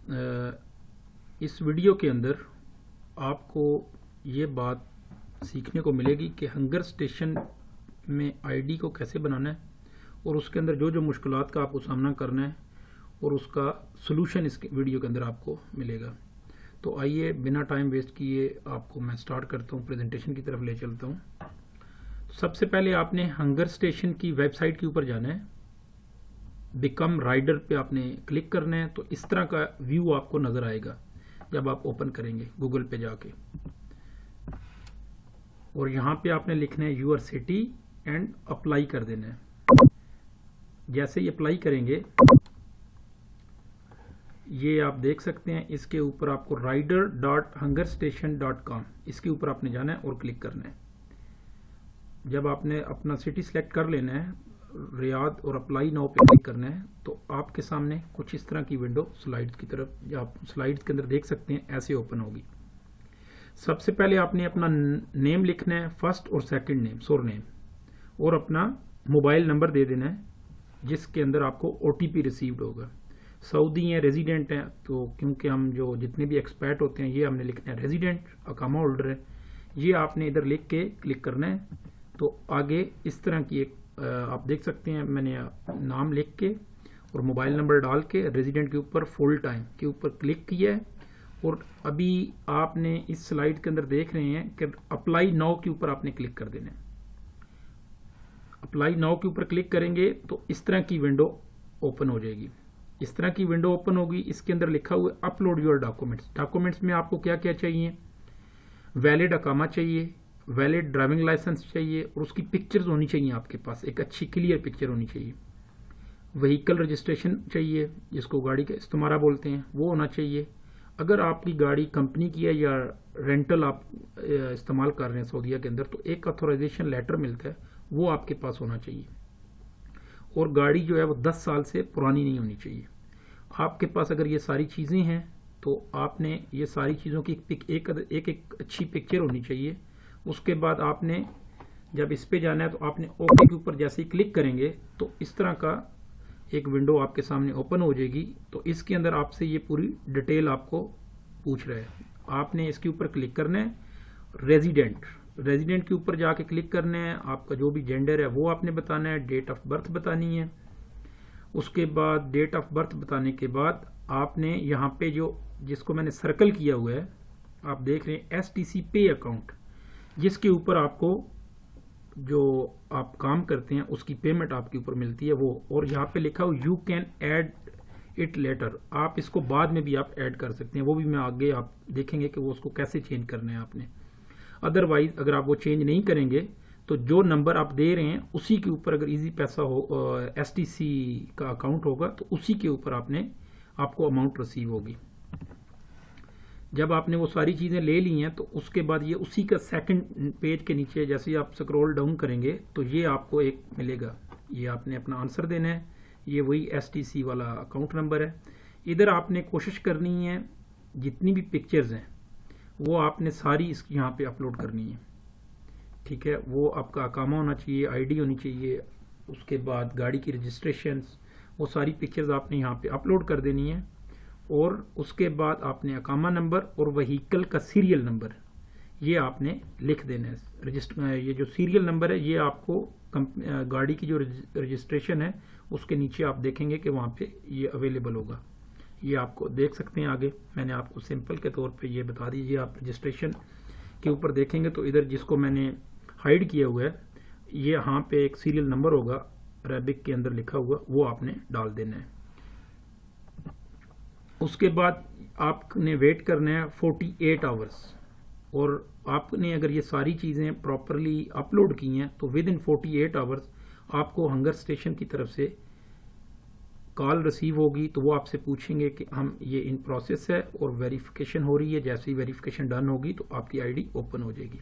اس video کے اندر آپ کو یہ بات سیکھنے کو ملے گی کہ ہنگر اسٹیشن میں آئی ڈی کو کیسے بنانا ہے اور اس کے اندر جو مشکلات کا آپ کو سامنا کرنا ہے اور اس کا سلوشن اس ویڈیو کے اندر آپ کو ملے گا. تو آئیے بنا ٹائم ویسٹ کیے آپ کو میں سٹارٹ کرتا ہوں, پریزنٹیشن کی طرف لے چلتا ہوں. سب سے پہلے آپ نے ہنگر اسٹیشن کی ویب سائٹ کے اوپر جانا ہے, بیکم رائڈر پہ آپ نے کلک کرنا ہے. تو اس طرح کا ویو آپ کو نظر آئے گا جب آپ اوپن کریں گے گوگل پہ جا کے, اور یہاں پہ آپ نے لکھنا ہے یور سٹی اینڈ اپلائی کر دینا ہے. جیسے ہی اپلائی کریں گے یہ آپ دیکھ سکتے ہیں, اس کے اوپر آپ کو rider.hungerstation.com اس کے اوپر آپ نے جانا ہے اور کلک کرنا ہے. جب آپ نے اپنا سٹی سلیکٹ کر لینا ہے ریاض اور اپلائی ناؤ پہ کلک کرنا ہے تو آپ کے سامنے کچھ اس طرح کی ونڈو سلائڈز کی طرف, جو آپ سلائڈز کے اندر دیکھ سکتے ہیں, ایسے اوپن ہوگی. سب سے پہلے آپ نے اپنا نیم لکھنا ہے, فرسٹ اور سیکنڈ نیم, سور نیم, اور اپنا موبائل نمبر دے دینا ہے جس کے اندر آپ کو او ٹی پی ریسیوڈ ہوگا. سعودی ہیں, ریزیڈنٹ ہیں, تو کیونکہ ہم جو جتنے بھی ایکسپیٹ ہوتے ہیں یہ ہم نے لکھنا ہے ریزیڈنٹ, اقامہ ہولڈر ہے, یہ آپ نے ادھر لکھ کے کلک کرنا ہے. تو آگے اس طرح کی ایک آپ دیکھ سکتے ہیں, میں نے نام لکھ کے اور موبائل نمبر ڈال کے ریزیڈنٹ کے اوپر فل ٹائم کے اوپر کلک کیا ہے. اور ابھی آپ نے اس سلائڈ کے اندر دیکھ رہے ہیں کہ اپلائی ناؤ کے اوپر آپ نے کلک کر دینا ہے. اپلائی ناؤ کے اوپر کلک کریں گے تو اس طرح کی ونڈو اوپن ہو جائے گی. اس طرح کی ونڈو اوپن ہوگی. اس کے اندر لکھا ہوا ہے اپلوڈ یور ڈاکومنٹس. ڈاکومنٹس میں آپ کو کیا کیا چاہیے؟ ویلڈ اقامہ چاہیے, ویلڈ ڈرائیونگ لائسنس چاہیے, اور اس کی پکچرز ہونی چاہیے آپ کے پاس, ایک اچھی کلیئر پکچر ہونی چاہیے. وہیکل رجسٹریشن چاہیے جس کو گاڑی کا استمارہ بولتے ہیں, وہ ہونا چاہیے. اگر آپ کی گاڑی کمپنی کی ہے یا رینٹل آپ استعمال کر رہے ہیں سعودیہ کے اندر, تو ایک اتھورائزیشن لیٹر ملتا ہے, وہ آپ کے پاس ہونا چاہیے. اور گاڑی جو ہے وہ 10 سال سے پرانی نہیں ہونی چاہیے. آپ کے پاس اگر یہ ساری چیزیں ہیں تو آپ نے یہ ساری چیزوں کی ایک اچھی پکچر ہونی چاہیے. اس کے بعد آپ نے جب اس پہ جانا ہے تو آپ نے اوکے کے اوپر جیسے ہی کلک کریں گے تو اس طرح کا ایک ونڈو آپ کے سامنے اوپن ہو جائے گی. تو اس کے اندر آپ سے یہ پوری ڈیٹیل آپ کو پوچھ رہا ہے. آپ نے اس کے اوپر کلک کرنا ہے ریزیڈنٹ کے اوپر جا کے کلک کرنا ہے. آپ کا جو بھی جینڈر ہے وہ آپ نے بتانا ہے, ڈیٹ آف برتھ بتانی ہے. اس کے بعد ڈیٹ آف برتھ بتانے کے بعد آپ نے یہاں پہ جس کو میں نے سرکل کیا ہوا ہے آپ دیکھ رہے ہیں ایس ٹی سی پے اکاؤنٹ, جس کے اوپر آپ کو جو آپ کام کرتے ہیں اس کی پیمنٹ آپ کے اوپر ملتی ہے وہ. اور یہاں پہ لکھا ہو you can add it later, آپ اس کو بعد میں بھی آپ ایڈ کر سکتے ہیں. وہ بھی میں آگے آپ دیکھیں گے کہ وہ اس کو کیسے چینج کرنا ہے آپ نے. ادروائز اگر آپ وہ چینج نہیں کریں گے تو جو نمبر آپ دے رہے ہیں اسی کے اوپر اگر ایزی پیسہ ہو ایس ٹی سی کا اکاؤنٹ ہوگا تو اسی کے اوپر آپ کو اماؤنٹ ریسیو ہوگی. جب آپ نے وہ ساری چیزیں لے لی ہیں تو اس کے بعد یہ اسی کا سیکنڈ پیج کے نیچے جیسے ہی آپ سکرول ڈاؤن کریں گے تو یہ آپ کو ایک ملے گا. یہ آپ نے اپنا آنسر دینا ہے, یہ وہی ایس ٹی سی والا اکاؤنٹ نمبر ہے. ادھر آپ نے کوشش کرنی ہے جتنی بھی پکچرز ہیں وہ آپ نے ساری یہاں پہ اپلوڈ کرنی ہے. ٹھیک ہے, وہ آپ کا اقامہ ہونا چاہیے, آئی ڈی ہونی چاہیے, اس کے بعد گاڑی کی رجسٹریشنز, وہ ساری پکچرز آپ نے یہاں پہ اپلوڈ کر دینی ہے. اور اس کے بعد آپ نے اقامہ نمبر اور وہیکل کا سیریل نمبر یہ آپ نے لکھ دینا ہے. یہ جو سیریل نمبر ہے یہ آپ کو گاڑی کی جو رجسٹریشن ہے اس کے نیچے آپ دیکھیں گے کہ وہاں پہ یہ اویلیبل ہوگا. یہ آپ کو دیکھ سکتے ہیں. آگے میں نے آپ کو سمپل کے طور پہ یہ بتا دیجیے, آپ رجسٹریشن کے اوپر دیکھیں گے تو ادھر جس کو میں نے ہائیڈ کیا ہوا ہے یہ یہاں پہ ایک سیریل نمبر ہوگا عربک کے اندر لکھا ہوا, وہ آپ نے ڈال دینا ہے. اس کے بعد آپ نے ویٹ کرنا ہے 48 آورس, اور آپ نے اگر یہ ساری چیزیں پراپرلی اپلوڈ کی ہیں تو ود ان 48 آورس آپ کو ہنگر اسٹیشن کی طرف سے کال ریسیو ہوگی. تو وہ آپ سے پوچھیں گے کہ ہم یہ ان پروسیس ہے اور ویریفیکیشن ہو رہی ہے. جیسے ہی ویریفیکیشن ڈن ہوگی تو آپ کی آئی ڈی اوپن ہو جائے گی.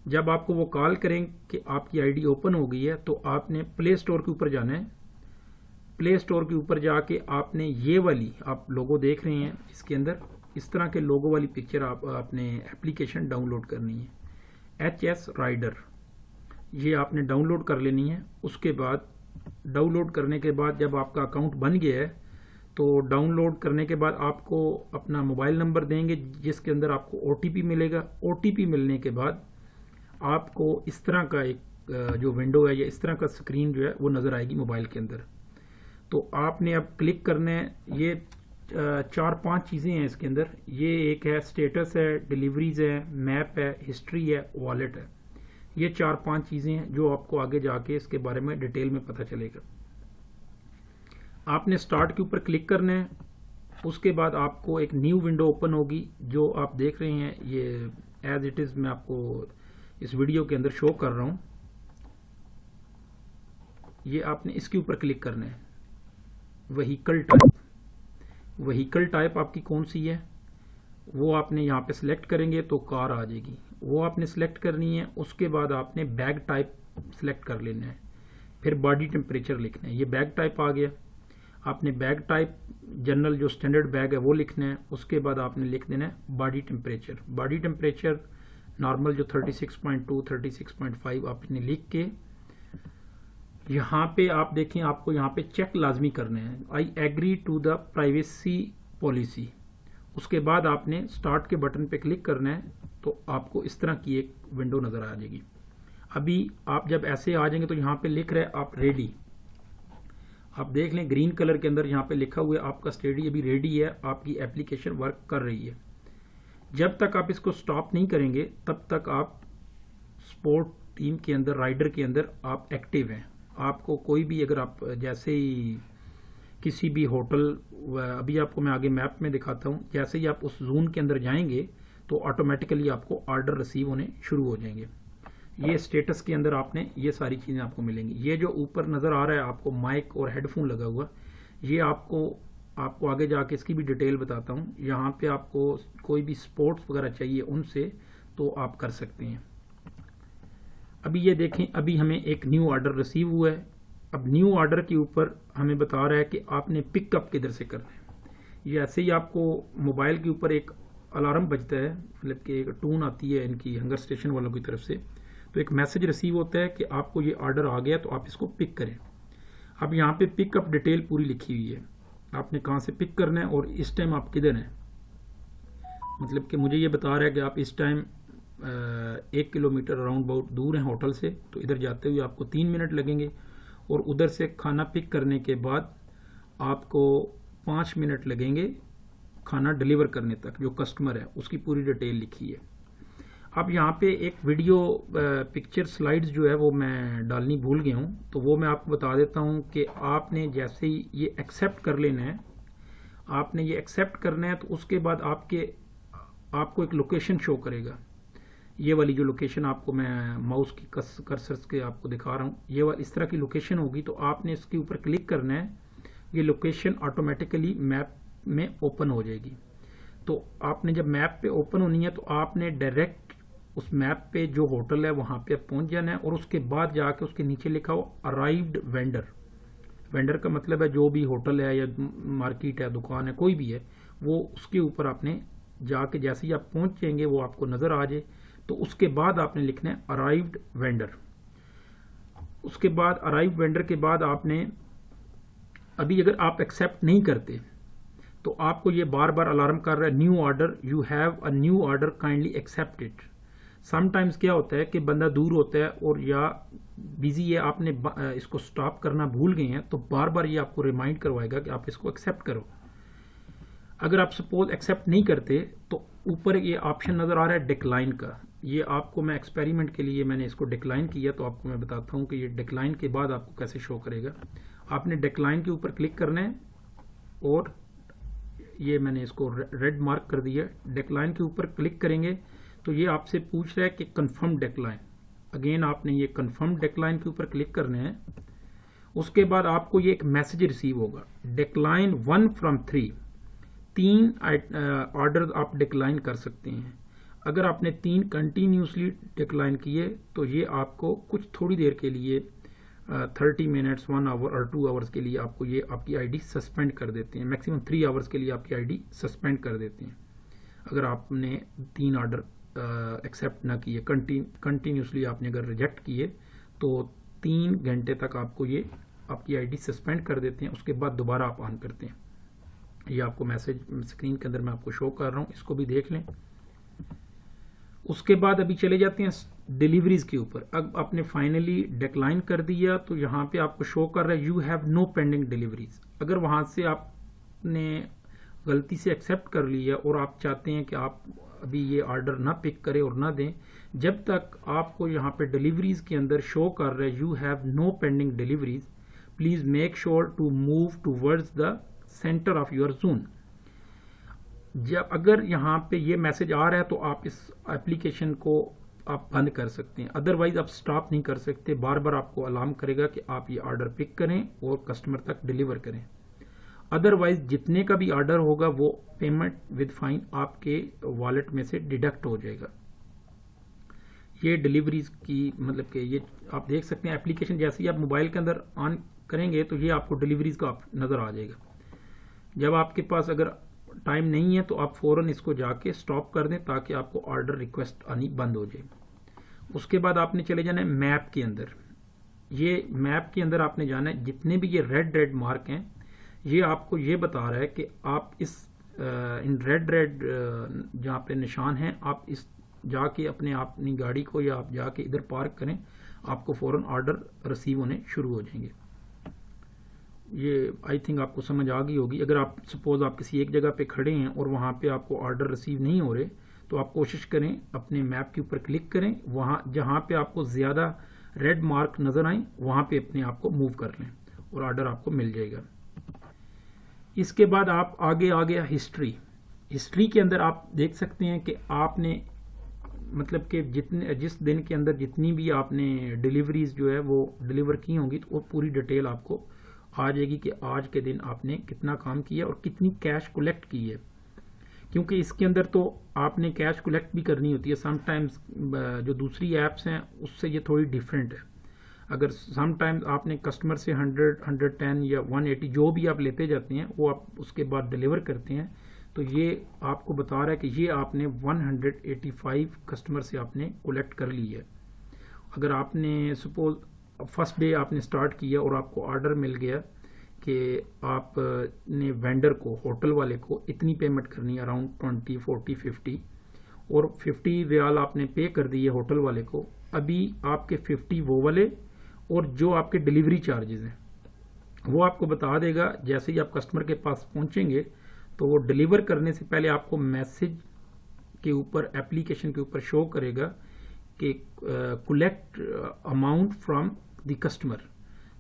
جب آپ کو وہ کال کریں کہ آپ کی آئی ڈی اوپن ہو گئی ہے تو آپ نے پلے اسٹور کے اوپر جانا ہے. پلے اسٹور کے اوپر جا کے آپ نے یہ والی آپ لوگو دیکھ رہے ہیں اس کے اندر اس طرح کے لوگو والی پکچر آپ نے اپلیکیشن ڈاؤن لوڈ کرنی ہے, ایچ ایس رائڈر. یہ آپ نے ڈاؤن لوڈ کر لینی ہے. اس کے بعد ڈاؤن لوڈ کرنے کے بعد جب آپ کا اکاؤنٹ بن گیا ہے تو ڈاؤن لوڈ کرنے کے بعد آپ کو اپنا موبائل نمبر دیں گے جس کے اندر آپ کو او ٹی پی ملے گا. او ٹی پی ملنے کے بعد آپ کو اس طرح کا ایک جو ونڈو ہے یا اس طرح کا اسکرین جو ہے وہ نظر آئے گی موبائل کے اندر. تو آپ نے اب کلک کرنا ہے. یہ 4-5 چیزیں ہیں اس کے اندر. یہ ایک ہے اسٹیٹس ہے, ڈیلیوریز ہے, میپ ہے, ہسٹری ہے, والیٹ ہے. یہ 4-5 چیزیں ہیں جو آپ کو آگے جا کے اس کے بارے میں ڈیٹیل میں پتہ چلے گا. آپ نے اسٹارٹ کے اوپر کلک کرنا ہے. اس کے بعد آپ کو ایک نیو ونڈو اوپن ہوگی جو آپ دیکھ رہے ہیں. یہ ایز اٹ از میں آپ کو اس ویڈیو کے اندر شو کر رہا ہوں. یہ آپ نے اس کے اوپر کلک کرنا ہے. وہیکل ٹائپ, وہیکل ٹائپ آپ کی کون سی ہے وہ آپ نے یہاں پہ سلیکٹ کریں گے تو کار آ جائے گی. وہ آپ نے سلیکٹ کرنی ہے. اس کے بعد آپ نے بیگ ٹائپ سلیکٹ کر لینا ہے. پھر باڈی ٹیمپریچر لکھنا ہے. یہ بیگ ٹائپ آ گیا. آپ نے بیگ ٹائپ جنرل جو سٹینڈرڈ بیگ ہے وہ لکھنا ہے. اس کے بعد آپ نے لکھ دینا ہے body temperature. Body temperature normal جو 36.2 36.5 آپ نے لکھ کے یہاں پہ آپ دیکھیں آپ کو یہاں پہ چیک لازمی کرنے ہیں. I agree to the privacy policy. اس کے بعد آپ نے اسٹارٹ کے بٹن پہ کلک کرنا ہے تو آپ کو اس طرح کی ایک ونڈو نظر آ جائے گی. ابھی آپ جب ایسے آ جائیں گے تو یہاں پہ لکھ رہے آپ ریڈی. آپ دیکھ لیں گرین کلر کے اندر یہاں پہ لکھا ہوا ہے آپ کا اسٹڈی ابھی ریڈی ہے, آپ کی ایپلیکیشن ورک کر رہی ہے. جب تک آپ اس کو سٹاپ نہیں کریں گے تب تک آپ سپورٹ ٹیم کے اندر, رائڈر کے اندر آپ ایکٹیو ہیں. آپ کو کوئی بھی اگر آپ جیسے ہی کسی بھی ہوٹل, ابھی آپ کو میں آگے میپ میں دکھاتا ہوں, جیسے ہی آپ اس زون کے اندر جائیں گے تو آٹومیٹیکلی آپ کو آرڈر ریسیو ہونے شروع ہو جائیں گے. یہ اسٹیٹس کے اندر آپ نے یہ ساری چیزیں آپ کو ملیں گی. یہ جو اوپر نظر آ رہا ہے آپ کو مائک اور ہیڈ فون لگا ہوا, یہ آپ کو آگے جا کے اس کی بھی ڈیٹیل بتاتا ہوں. یہاں پہ آپ کو کوئی بھی سپورٹس وغیرہ چاہیے ان سے تو آپ کر سکتے ہیں. ابھی یہ دیکھیں ابھی ہمیں ایک نیو آرڈر ریسیو ہوا ہے. اب نیو آرڈر کے اوپر ہمیں بتا رہا ہے کہ آپ نے پک اپ کدھر سے کرنا ہے. یہ ایسے ہی آپ کو موبائل کے اوپر ایک الارم بجتا ہے, مطلب کہ ایک ٹون آتی ہے ان کی ہنگر اسٹیشن والوں کی طرف سے, تو ایک میسج ریسیو ہوتا ہے کہ آپ کو یہ آرڈر آ گیا تو آپ اس کو پک کریں. اب یہاں پہ پک اپ ڈیٹیل پوری لکھی ہوئی ہے. آپ نے کہاں سے پک کرنا ہے اور اس ٹائم آپ کدھر ہیں. مطلب کہ مجھے یہ بتا رہا ہے کہ آپ اس ٹائم 1 کلومیٹر اراؤنڈ اباؤٹ دور ہیں ہوٹل سے, تو ادھر جاتے ہوئے آپ کو 3 منٹ لگیں گے, اور ادھر سے کھانا پک کرنے کے بعد آپ کو 5 منٹ لگیں گے کھانا ڈلیور کرنے تک. جو کسٹمر ہے اس کی پوری ڈیٹیل لکھی ہے. اب یہاں پہ ایک ویڈیو پکچر سلائیڈز جو ہے وہ میں ڈالنی بھول گیا ہوں, تو وہ میں آپ کو بتا دیتا ہوں کہ آپ نے جیسے ہی یہ ایکسیپٹ کر لینا ہے, آپ نے یہ ایکسیپٹ کرنا ہے تو اس کے بعد آپ کو ایک لوکیشن شو کرے گا. یہ والی جو لوکیشن آپ کو میں ماؤس کی کرسرز کے آپ کو دکھا رہا ہوں, یہ اس طرح کی لوکیشن ہوگی. تو آپ نے اس کے اوپر کلک کرنا ہے. یہ لوکیشن آٹومیٹیکلی میپ میں اوپن ہو جائے گی. تو آپ نے جب میپ پہ اوپن ہونی ہے تو آپ نے ڈائریکٹ اس میپ پہ جو ہوٹل ہے وہاں پہ پہنچ جانا ہے, اور اس کے بعد جا کے اس کے نیچے لکھا ہو ارائیوڈ وینڈر. وینڈر کا مطلب ہے جو بھی ہوٹل ہے یا مارکیٹ ہے, دکان ہے, کوئی بھی ہے, وہ اس کے اوپر آپ نے جا کے جیسے ہی آپ پہنچ جائیں گے وہ آپ کو نظر آ جائے تو اس کے بعد آپ نے لکھنا ہے ارائیوڈ وینڈر. اس کے بعد ارائیوڈ وینڈر کے بعد آپ نے ابھی اگر آپ ایکسیپٹ نہیں کرتے تو آپ کو یہ بار بار الارم کر رہا ہے new order, you have a new order, kindly accept it. Some times کیا ہوتا ہے کہ بندہ دور ہوتا ہے اور یا بیزی ہے, آپ نے اس کو سٹاپ کرنا بھول گئے ہیں, تو بار بار یہ آپ کو ریمائنڈ کروائے گا کہ آپ اس کو ایکسیپٹ کرو. اگر آپ سپوز ایکسیپٹ نہیں کرتے تو اوپر یہ آپشن نظر آ رہا ہے ڈکلائن کا. یہ آپ کو میں ایکسپیریمنٹ کے لیے میں نے اس کو ڈکلائن کیا, تو آپ کو میں بتاتا ہوں کہ یہ ڈکلائن کے بعد آپ کو کیسے شو کرے گا. آپ نے ڈکلائن کے اوپر کلک کرنا ہے, اور یہ میں نے اس کو ریڈ مارک کر دیا. ڈکلائن کے اوپر کلک کریں گے تو یہ آپ سے پوچھ رہا ہے کہ کنفرم ڈکلائن. اگین آپ نے یہ کنفرم ڈکلائن کے اوپر کلک کرنا ہے. اس کے بعد آپ کو یہ ایک میسج ریسیو ہوگا, ڈکلائن 1 from 3. 3 آرڈر آپ ڈکلائن کر سکتے ہیں. اگر آپ نے 3 کنٹینیوسلی ڈکلائن کیے تو یہ آپ کو کچھ تھوڑی دیر کے لیے 30 منٹس 1 آور اور 2 آورس کے لیے آپ کو یہ آپ کی آئی ڈی سسپینڈ کر دیتے ہیں. میکسیمم 3 آورس کے لیے آپ کی آئی ڈی سسپینڈ کر دیتے ہیں اگر آپ نے 3 آرڈر ایکسیپٹ نہ کیے. کنٹینیوسلی آپ نے اگر ریجیکٹ کیے تو 3 گھنٹے تک آپ کو یہ آپ کی آئی ڈی سسپینڈ کر دیتے ہیں. اس کے بعد دوبارہ آپ آن کرتے ہیں. یہ آپ کو میسج اسکرین کے اندر میں آپ کو شو کر رہا ہوں، اس کو بھی دیکھ لیں۔ اس کے بعد ابھی چلے جاتے ہیں ڈیلیوریز کے اوپر۔ اب آپ نے فائنلی ڈیکلائن کر دیا تو یہاں پہ آپ کو شو کر رہا ہے you have no pending deliveries. اگر وہاں سے آپ نے غلطی سے ایکسیپٹ کر لیا اور آپ چاہتے ہیں کہ آپ ابھی یہ آرڈر نہ پک کریں اور نہ دیں، جب تک آپ کو یہاں پہ ڈیلیوریز کے اندر شو کر رہا ہے you have no pending deliveries, please make sure to move towards the centre of your zone. جب اگر یہاں پہ یہ میسج آ رہا ہے تو آپ اس ایپلیکیشن کو آپ بند کر سکتے ہیں، ادروائز آپ سٹاپ نہیں کر سکتے، بار بار آپ کو الارم کرے گا کہ آپ یہ آرڈر پک کریں اور کسٹمر تک ڈیلیور کریں۔ ادروائز جتنے کا بھی آرڈر ہوگا وہ پیمنٹ ود فائن آپ کے والیٹ میں سے ڈیڈکٹ ہو جائے گا۔ یہ ڈیلیوریز کی مطلب کہ یہ آپ دیکھ سکتے ہیں ایپلیکیشن جیسے ہی آپ موبائل کے اندر آن کریں گے تو یہ آپ کو ڈیلیوریز کا نظر آ جائے گا۔ جب آپ کے پاس اگر ٹائم نہیں ہے تو آپ فوراً اس کو جا کے سٹاپ کر دیں تاکہ آپ کو آرڈر ریکویسٹ آنی بند ہو جائے۔ اس کے بعد آپ نے چلے جانا ہے میپ کے اندر۔ یہ میپ کے اندر آپ نے جانا ہے، جتنے بھی یہ ریڈ مارک ہیں یہ آپ کو یہ بتا رہا ہے کہ آپ اس ان ریڈ جہاں پہ نشان ہیں آپ اس جا کے اپنی گاڑی کو یا آپ جا کے ادھر پارک کریں، آپ کو فوراً آرڈر ریسیو ہونے شروع ہو جائیں گے۔ یہ آئی تھنک آپ کو سمجھ آ گئی ہوگی۔ اگر آپ سپوز آپ کسی ایک جگہ پہ کھڑے ہیں اور وہاں پہ آپ کو آرڈر ریسیو نہیں ہو رہے تو آپ کوشش کریں اپنے میپ کے اوپر کلک کریں، وہاں جہاں پہ آپ کو زیادہ ریڈ مارک نظر آئیں وہاں پہ اپنے آپ کو موو کر لیں اور آرڈر آپ کو مل جائے گا۔ اس کے بعد آپ آگے آ گیا ہسٹری کے اندر آپ دیکھ سکتے ہیں کہ آپ نے مطلب کہ جس دن کے اندر جتنی بھی آپ نے ڈیلیوریز جو ہے وہ ڈیلیور کی ہوں گی تو وہ پوری ڈیٹیل آپ کو آ جائے گی کہ آج کے دن آپ نے کتنا کام کیا اور کتنی کیش کلیکٹ کی ہے، کیونکہ اس کے اندر تو آپ نے کیش کلیکٹ بھی کرنی ہوتی ہے۔ سم ٹائمز جو دوسری ایپس ہیں اس سے یہ تھوڑی ڈیفرنٹ ہے۔ اگر سم ٹائمز آپ نے کسٹمر سے 100 110 یا 180 جو بھی آپ لیتے جاتے ہیں وہ آپ اس کے بعد ڈیلیور کرتے ہیں تو یہ آپ کو بتا رہا ہے کہ یہ آپ نے 185 کسٹمر سے آپ نے کلیکٹ کر لی ہے۔ اگر آپ نے سپوز فرسٹ ڈے آپ نے سٹارٹ کیا اور آپ کو آرڈر مل گیا کہ آپ نے وینڈر کو ہوٹل والے کو اتنی پیمنٹ کرنی ہے اراؤنڈ 20 40 50 اور 50 ریال آپ نے پے کر دی ہے ہوٹل والے کو، ابھی آپ کے 50 وہ والے اور جو آپ کے ڈیلیوری چارجز ہیں وہ آپ کو بتا دے گا۔ جیسے ہی آپ کسٹمر کے پاس پہنچیں گے تو وہ ڈیلیور کرنے سے پہلے آپ کو میسج کے اوپر ایپلیکیشن کے اوپر شو کرے گا کہ collect amount from the customer.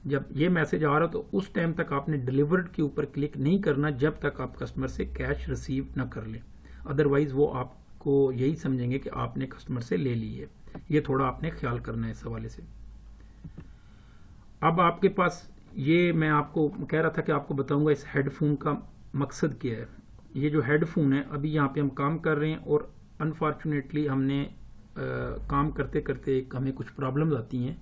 جب یہ میسج آ رہا تو اس ٹائم تک آپ نے ڈیلیورڈ کے اوپر کلک نہیں کرنا جب تک آپ کسٹمر سے کیش ریسیو نہ کر لیں، ادروائز وہ آپ کو یہی سمجھیں گے کہ آپ نے کسٹمر سے لے لی ہے۔ یہ تھوڑا آپ نے خیال کرنا ہے اس حوالے سے۔ اب آپ کے پاس یہ میں آپ کو کہہ رہا تھا کہ آپ کو بتاؤں گا اس ہیڈ فون کا مقصد کیا ہے۔ یہ جو ہیڈ فون ہے ابھی یہاں پہ ہم کام کر رہے ہیں اور انفارچونیٹلی ہم نے کام کرتے کرتے ہمیں کچھ پرابلمز آتی ہیں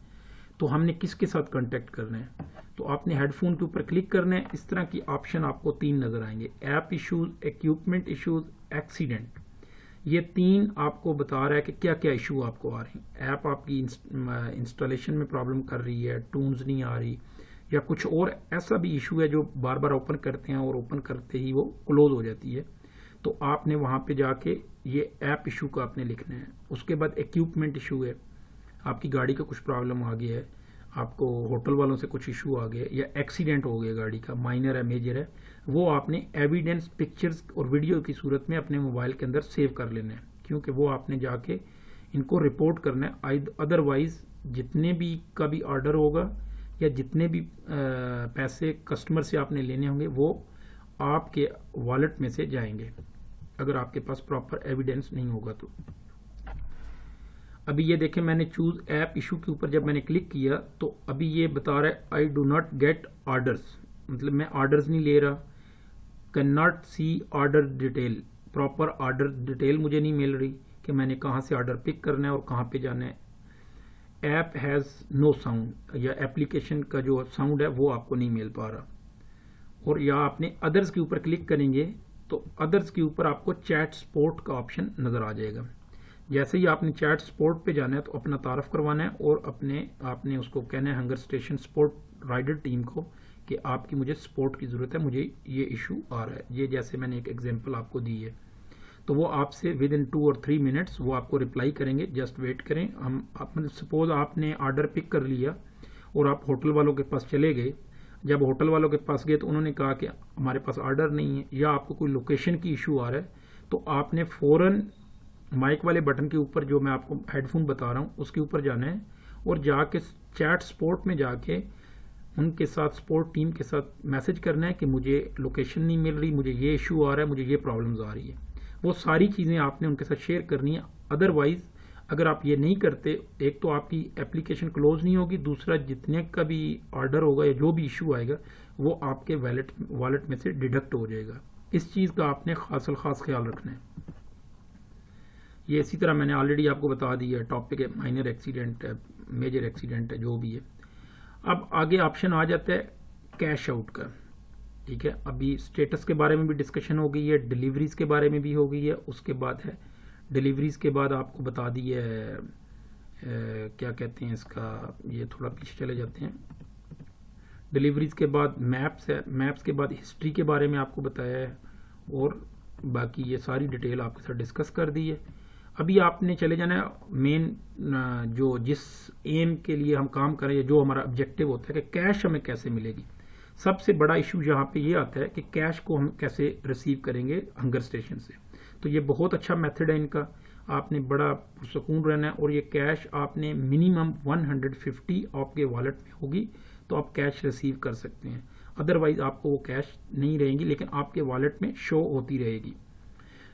تو ہم نے کس کے ساتھ کانٹیکٹ کرنا ہے، تو آپ نے ہیڈ فون کے اوپر کلک کرنا ہے۔ اس طرح کی آپشن آپ کو 3 نظر آئیں گے، app issues, equipment issues, accident. یہ 3 آپ کو بتا رہا ہے کہ کیا کیا ایشو آپ کو آ رہے ہیں۔ ایپ آپ کی انسٹالیشن میں پرابلم کر رہی ہے، ٹونز نہیں آ رہی، یا کچھ اور ایسا بھی ایشو ہے جو بار بار اوپن کرتے ہیں اور اوپن کرتے ہی وہ کلوز ہو جاتی ہے، تو آپ نے وہاں پہ جا کے یہ ایپ ایشو کا آپ نے لکھنا ہے۔ اس کے بعد ایکوپمنٹ ایشو ہے، آپ کی گاڑی کا کچھ پرابلم آ گیا ہے، آپ کو ہوٹل والوں سے کچھ ایشو آ گیا یا ایکسیڈنٹ ہو گیا گاڑی کا، مائنر ہے میجر ہے، وہ آپ نے ایویڈنس پکچرز اور ویڈیو کی صورت میں اپنے موبائل کے اندر سیو کر لینا ہے، کیونکہ وہ آپ نے جا کے ان کو رپورٹ کرنا ہے۔ ادروائز جتنے بھی کا بھی آرڈر ہوگا یا جتنے بھی پیسے کسٹمر سے آپ نے لینے ہوں گے وہ آپ کے والیٹ میں سے جائیں گے اگر آپ کے پاس پراپر ایویڈنس نہیں ہوگا تو۔ ابھی یہ دیکھیں میں نے چوز ایپ ایشو کے اوپر جب میں نے کلک کیا تو ابھی یہ بتا رہا ہے I do not get orders, مطلب میں آرڈرز نہیں لے رہا، can not see order detail, proper order detail مجھے نہیں مل رہی کہ میں نے کہاں سے آرڈر پک کرنا ہے اور کہاں پہ جانا ہے۔ ایپ ہیز نو ساؤنڈ، یا ایپلیکیشن کا جو ساؤنڈ ہے وہ آپ کو نہیں مل پا رہا، اور یا آپ نے ادرز کے اوپر کلک کریں گے تو ادرز کے اوپر آپ کو چیٹ سپورٹ کا آپشن نظر آ جائے گا۔ جیسے ہی آپ نے چیٹ سپورٹ پہ جانا ہے تو اپنا تعارف کروانا ہے اور آپ نے اس کو کہنا ہے Hunger Station support rider team کو کہ آپ کی مجھے سپورٹ کی ضرورت ہے, مجھے یہ ایشو آ رہا ہے. یہ جیسے میں نے ایک ایگزامپل آپ کو دی ہے, تو وہ آپ سے ود ان 2 or 3 منٹس وہ آپ کو ریپلائی کریں گے. جسٹ ویٹ کریں. سپوز آپ نے آرڈر پک کر لیا اور آپ ہوٹل والوں کے پاس چلے گئے. جب ہوٹل والوں کے پاس گئے تو انہوں نے کہا کہ ہمارے پاس آرڈر نہیں ہے, یا آپ کو کوئی لوکیشن کی ایشو آ رہا ہے, تو آپ نے فوراً مائک والے بٹن کے اوپر جو میں آپ کو ہیڈ فون بتا رہا ہوں اس کے اوپر جانا ہے, اور جا کے چیٹ سپورٹ میں جا کے ان کے ساتھ سپورٹ ٹیم کے ساتھ میسج کرنا ہے کہ مجھے لوکیشن نہیں مل رہی, مجھے یہ ایشو آ رہا ہے, مجھے یہ پرابلمز آ رہی ہے. وہ ساری چیزیں آپ نے ان کے ساتھ شیئر کرنی ہے. ادروائز اگر آپ یہ نہیں کرتے, ایک تو آپ کی اپلیکیشن کلوز نہیں ہوگی, دوسرا جتنے کا بھی آرڈر ہوگا یا جو بھی ایشو آئے گا وہ آپ کے والٹ میں سے ڈیڈکٹ ہو جائے گا. اس چیز کا آپ نے خاص الخاص خیال رکھنا ہے. یہ اسی طرح میں نے آلریڈی آپ کو بتا دیا ہے, ٹاپک ہے مائنر ایکسیڈنٹ ہے, میجر ایکسیڈنٹ ہے, جو بھی ہے. اب آگے آپشن آ جاتا ہے کیش آؤٹ کا. ٹھیک ہے, ابھی اسٹیٹس کے بارے میں بھی ڈسکشن ہو گئی ہے, ڈیلیوریز کے بارے میں بھی ہو گئی ہے. اس کے بعد ہے ڈیلیوریز کے بعد آپ کو بتا دی ہے کیا کہتے ہیں اس کا, یہ تھوڑا پیچھے چلے جاتے ہیں. ڈیلیوریز کے بعد میپس ہے, میپس کے بعد ہسٹری کے بارے میں آپ کو بتایا ہے, اور باقی یہ ساری ڈیٹیل آپ کے ساتھ ڈسکس کر دی ہے. ابھی آپ نے چلے جانا ہے مین جو جس ایم کے لیے ہم کام کریں, جو ہمارا آبجیکٹو ہوتا ہے کہ کیش ہمیں کیسے ملے گی. سب سے بڑا ایشو یہاں پہ یہ آتا ہے کہ کیش کو ہم کیسے ریسیو کریں گے ہنگر اسٹیشن سے. تو یہ بہت اچھا میتھڈ ہے ان کا, آپ نے بڑا پرسکون رہنا ہے, اور یہ کیش آپ نے منیمم 150 آپ کے والٹ میں ہوگی تو آپ کیش ریسیو کر سکتے ہیں. ادروائز آپ کو وہ کیش نہیں رہیں گی, لیکن آپ کے والٹ میں شو ہوتی رہے گی.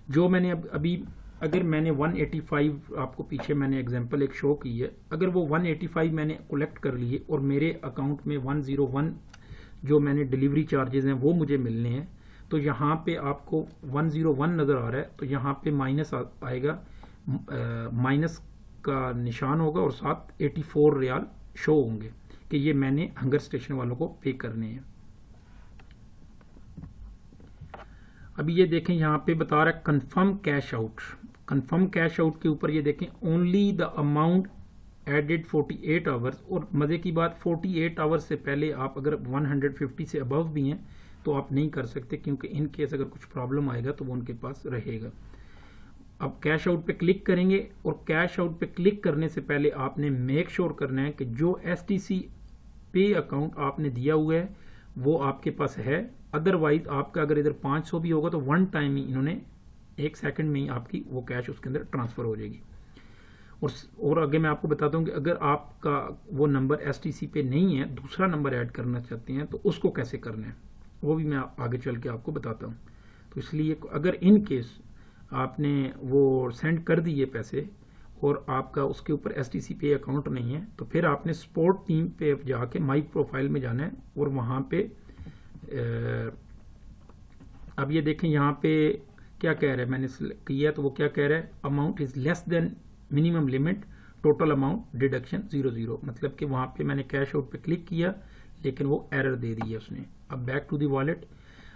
جو میں نے ابھی اگر میں نے 185 آپ کو پیچھے میں نے ایگزامپل ایک شو کی ہے, اگر وہ 185 میں نے کلیکٹ کر لیے اور میرے اکاؤنٹ میں 101 جو میں نے ڈیلیوری چارجز ہیں وہ مجھے ملنے ہیں, تو یہاں پہ آپ کو 101 نظر آ رہا ہے, تو یہاں پہ مائنس آئے گا, مائنس کا نشان ہوگا اور ساتھ 84 ریال شو ہوں گے کہ یہ میں نے ہنگر اسٹیشن والوں کو پے کرنے ہیں. ابھی یہ دیکھیں یہاں پہ بتا رہا ہے confirm cash out. Confirm cash out کے اوپر یہ دیکھیں only the amount added 48 hours, اور مزے کی بات 48 آورس سے پہلے آپ اگر 150 سے ابو بھی ہیں تو آپ نہیں کر سکتے, کیونکہ ان کیس اگر کچھ پرابلم آئے گا تو وہ ان کے پاس رہے گا. اب کیش آؤٹ پہ کلک کریں گے, اور کیش آؤٹ پہ کلک کرنے سے پہلے آپ نے میک شور کرنا ہے کہ جو STC پے اکاؤنٹ آپ نے دیا ہوا ہے وہ آپ کے پاس ہے. ادروائز آپ کا اگر ادھر 500 بھی ہوگا تو ون ٹائم ہی انہوں نے 1 سیکنڈ میں ہی آپ کی وہ کیش اس کے اندر ٹرانسفر ہو جائے گی. اور آگے میں آپ کو بتاتا ہوں کہ اگر آپ کا وہ نمبر STC پہ نہیں ہے, دوسرا نمبر ایڈ کرنا چاہتے ہیں, تو اس کو کیسے کرنا ہے وہ بھی میں آگے چل کے آپ کو بتاتا ہوں. تو اس لیے اگر ان کیس آپ نے وہ سینڈ کر دیے پیسے اور آپ کا اس کے اوپر STC پے اکاؤنٹ نہیں ہے, تو پھر آپ نے سپورٹ ٹیم پہ جا کے مائی پروفائل میں جانا ہے, اور وہاں پہ اب یہ دیکھیں یہاں پہ کیا کہہ رہا ہے, میں نے کیا تو وہ کیا کہہ رہا ہے, amount is less than minimum limit total amount deduction 00, مطلب کہ وہاں پہ میں نے کیش آؤٹ پہ کلک کیا لیکن وہ ایرر دے دی ہے اس نے. اب بیک ٹو دی والٹ.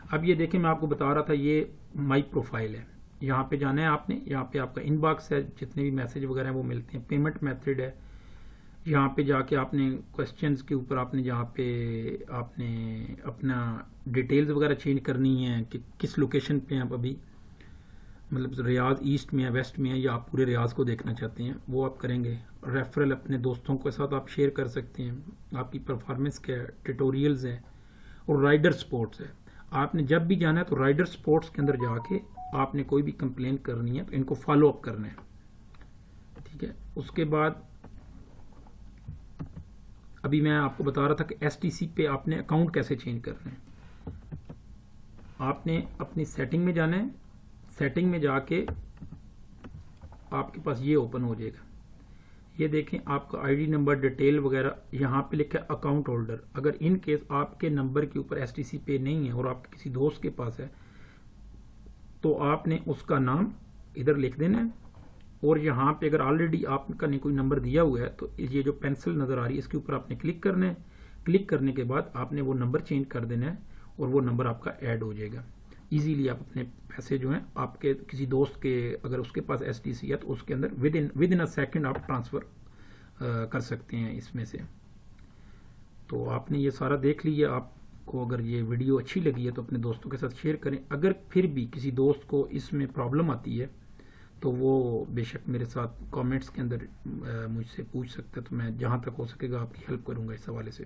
اب یہ دیکھیں میں آپ کو بتا رہا تھا یہ مائی پروفائل ہے, یہاں پہ جانا ہے آپ نے, یہاں پہ آپ کا ان باکس ہے, جتنے بھی میسج وغیرہ ہیں وہ ملتے ہیں. پیمنٹ میتھڈ ہے, یہاں پہ جا کے آپ نے کوشچنز کے اوپر آپ نے جہاں پہ آپ نے اپنا ڈیٹیلز وغیرہ چینج کرنی ہے کہ کس لوکیشن پہ آپ ابھی, مطلب ریاض ایسٹ میں ہے, ویسٹ میں ہے, یا آپ پورے ریاض کو دیکھنا چاہتے ہیں, وہ آپ کریں گے. ریفرل اپنے دوستوں کے ساتھ آپ شیئر کر سکتے ہیں, آپ کی پرفارمنس کے ٹیٹوریلز ہیں, اور رائڈر سپورٹس ہے. آپ نے جب بھی جانا ہے تو رائڈر سپورٹس کے اندر جا کے آپ نے کوئی بھی کمپلین کرنی ہے تو ان کو فالو اپ کرنا ہے. ٹھیک ہے, اس کے بعد ابھی میں آپ کو بتا رہا تھا کہ STC پہ آپ نے اکاؤنٹ کیسے چینج کرنا ہے. آپ نے اپنی سیٹنگ میں جانا ہے, سیٹنگ میں جا کے آپ کے پاس یہ اوپن ہو جائے گا. یہ دیکھیں آپ کا ID نمبر, ڈیٹیل وغیرہ, یہاں پہ لکھا ہے اکاؤنٹ ہولڈر. اگر ان کیس آپ کے نمبر کے اوپر STC پے نہیں ہے اور آپ کے کسی دوست کے پاس ہے تو آپ نے اس کا نام ادھر لکھ دینا ہے, اور یہاں پہ اگر آلریڈی آپ کا نے کوئی نمبر دیا ہوا ہے تو یہ جو پینسل نظر آ رہی ہے اس کے اوپر آپ نے کلک کرنا ہے. کلک کرنے کے بعد آپ نے وہ نمبر چینج کر دینا ہے اور وہ نمبر آپ کا ایڈ ہو جائے گا. ایزیلی آپ اپنے پیسے جو ہیں آپ کے کسی دوست کے اگر اس کے پاس STC ہے تو اس کے اندر ود ان اے سیکنڈ آپ ٹرانسفر کر سکتے ہیں اس میں سے. تو آپ نے یہ سارا دیکھ لیا. آپ کو اگر یہ ویڈیو اچھی لگی ہے تو اپنے دوستوں کے ساتھ شیئر کریں. اگر پھر بھی کسی دوست کو اس میں پرابلم آتی ہے تو وہ بے شک میرے ساتھ کامنٹس کے اندر مجھ سے پوچھ سکتا ہے، تو میں جہاں تک ہو سکے گا آپ کی ہیلپ کروں گا اس حوالے سے.